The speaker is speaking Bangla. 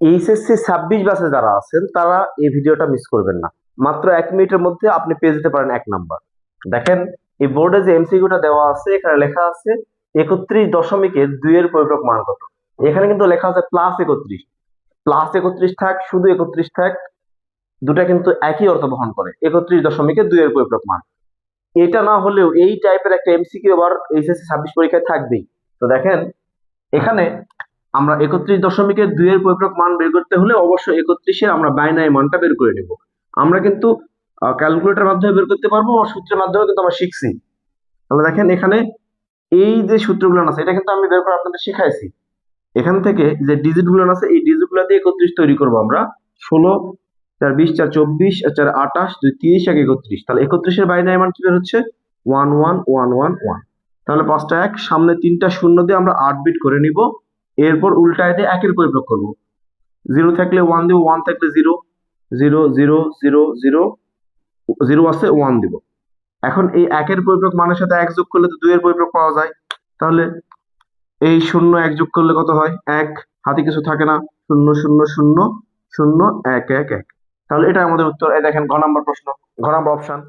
এইচএসসি 26 ব্যাচে যারা আছেন তারা এই ভিডিওটা মিস করবেন না। মাত্র 1 মিনিটের মধ্যে আপনি পেয়ে যেতে পারেন 1 নাম্বার। দেখেন, এই বোর্ডে যে এমসিকিউটা দেওয়া আছে এখানে লেখা আছে 31.2 এর পরিপূরক মান কত। এখানে কিন্তু লেখা আছে +31। +31 থাক, শুধু 31 থাক, দুটা কিন্তু একই অর্থ বহন করে। 31.2 এর পরিপূরক মান। এটা না হলেও এই টাইপের একটা এমসিকিউ আবার এইচএসসি 26 পরীক্ষায় থাকবেই। তো দেখেন, এখানে আমরা 31.2 এর পরিপূরক মান বের করতে হলে অবশ্যই 31-এর আমরা বাইনারি মানটা বের করে নেব। আমরা কিন্তু ক্যালকুলেটরের মাধ্যমে বের করতে পারবো, আর সূত্রের মাধ্যমে কিন্তু আমরা শিখছি। তাহলে দেখেন, এখানে এই যে সূত্রগুলো আছে এটা কিন্তু আমি বের করে আপনাদের শিখাইছি। এখান থেকে যে ডিজিট গুলো আছে এই ডিজিট গুলো দিয়ে 31 তৈরি করবো আমরা। 16, 4 20, 4 24, 4 28, 2 30, 1 31। তাহলে 31-এর বাইনারি মান কি বের হচ্ছে? 11111। তাহলে 5টা 1, সামনে 3টা শূন্য দিয়ে আমরা 8 বিট করে নিব। এরপর উল্টায় দিয়ে একের পরিপূরক করব। 0 থাকলে 1 দিব, 1 থাকলে 0, 0 0 0 0, 0 আছে 1 দিব। এখন এই একের পরিপূরক মানের সাথে 1 যোগ করলে তো 2 এর পরিপূরক পাওয়া যায়। তাহলে এই 0 1 যোগ করলে কত হয়? 1। হাতে কিছু থাকে না, 0 0 0 0 1 1 1। তাহলে এটা আমাদের উত্তর। এই দেখেন, ঘ নাম্বার প্রশ্ন, ঘ নাম্বার অপশন।